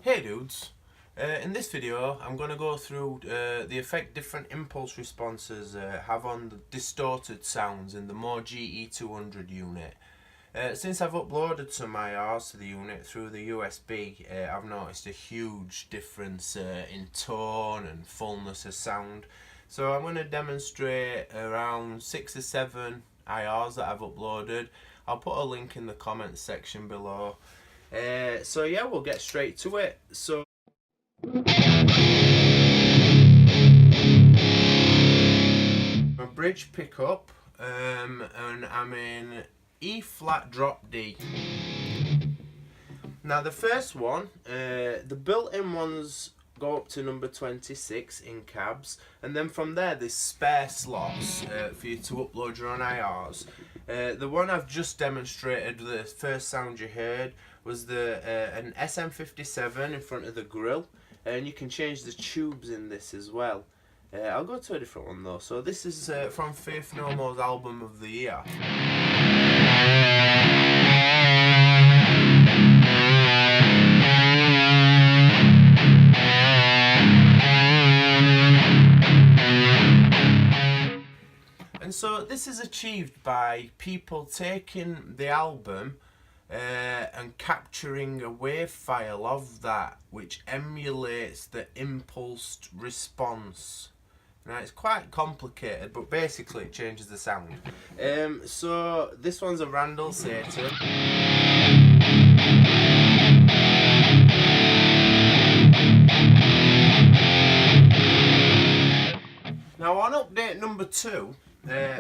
Hey dudes, in this video I'm going to go through the effect different impulse responses have on the distorted sounds in the Mooer GE200 unit. Since I've uploaded some IRs to the unit through the USB, I've noticed a huge difference in tone and fullness of sound. So I'm going to demonstrate around 6 or 7 IRs that I've uploaded. I'll put a link in the comments section below. So yeah, we'll get straight to it. So a bridge pickup, and I'm in E flat drop D. Now the first one, the built-in ones go up to number 26 in cabs, and then from there there's spare slots for you to upload your own IRs. The one I've just demonstrated, the first sound you heard, was an SM57 in front of the grill, and you can change the tubes in this as well. I'll go to a different one though. So this is from Faith No More's album of the year. And so this is achieved by people taking the album and capturing a wave file of that which emulates the impulsed response. Now it's quite complicated, but basically it changes the sound. So this one's a Randall Satan. Now on update number 2,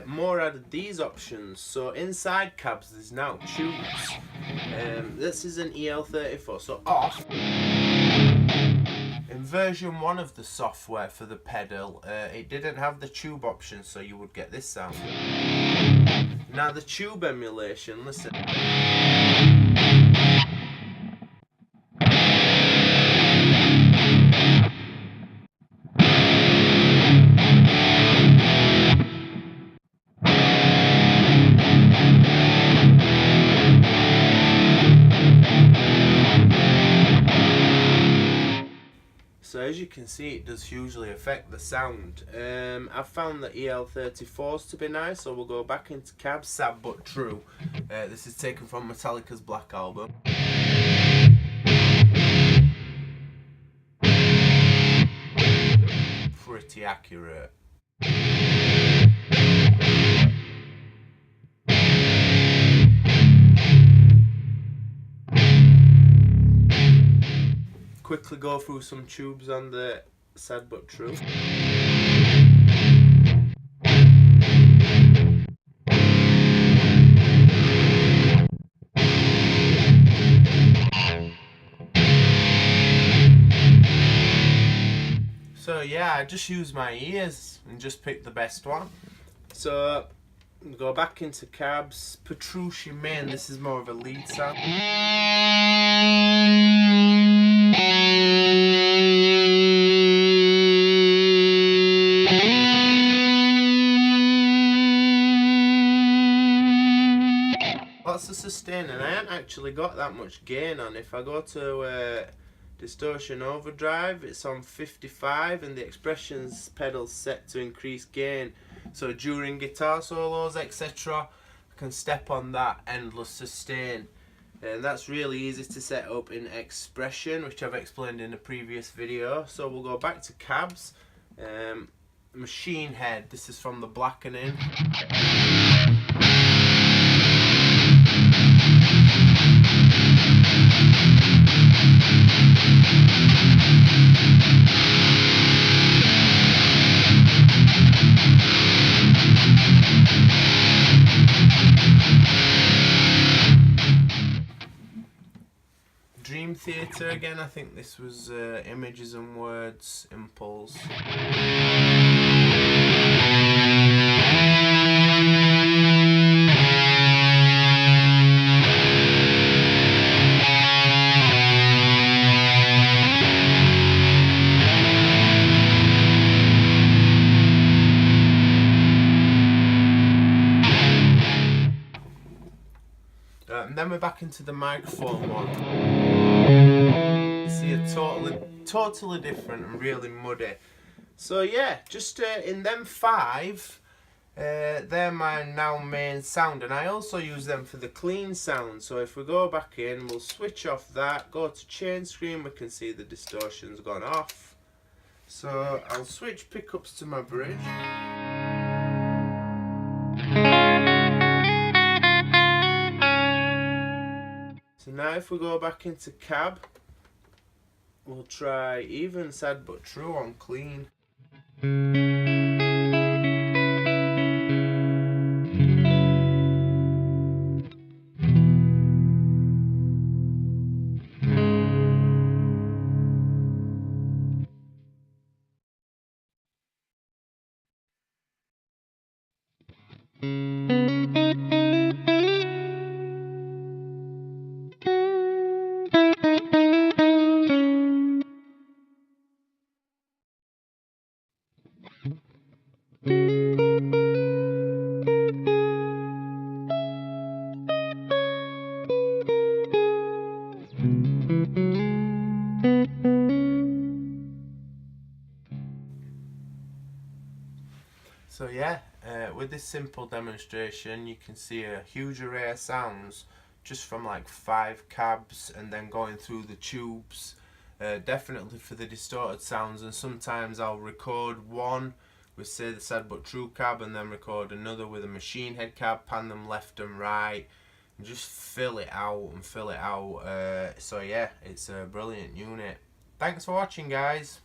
Mooer added these options. So inside cabs there's now tubes. This is an EL34, so off. In version 1 of the software for the pedal, it didn't have the tube option, so you would get this sound. Now the tube emulation, listen. So as you can see, it does hugely affect the sound. I've found the EL34s to be nice, so we'll go back into cabs, sad but true. This is taken from Metallica's Black album. Pretty accurate. Quickly go through some tubes on the sad but true. So yeah, I just used my ears and just picked the best one. So go back into cabs, Petrucci main, this is more of a lead sound. Lots of sustain, and I haven't actually got that much gain on. If I go to distortion overdrive, it's on 55 and the expressions pedal's set to increase gain. So during guitar solos, etc., I can step on that endless sustain. And that's really easy to set up in expression, which I've explained in a previous video. So we'll go back to cabs. Machine head, this is from the Blackening. Dream Theater again, I think this was Images and Words, Impulse. And then we're back into the microphone one. You see a tone totally different and really muddy. So yeah, just in them 5, they're my now main sound, and I also use them for the clean sound. So if we go back in, we'll switch off that, go to chain screen, we can see the distortion's gone off. So I'll switch pickups to my bridge. So now if we go back into cab, we'll try even, sad but true on clean. So yeah, with this simple demonstration you can see a huge array of sounds just from like 5 cabs and then going through the tubes, definitely for the distorted sounds. And sometimes I'll record one with, say, the sad but true cab, and then record another with a machine head cab, pan them left and right, and just fill it out and fill it out. So yeah, it's a brilliant unit. Thanks for watching, guys.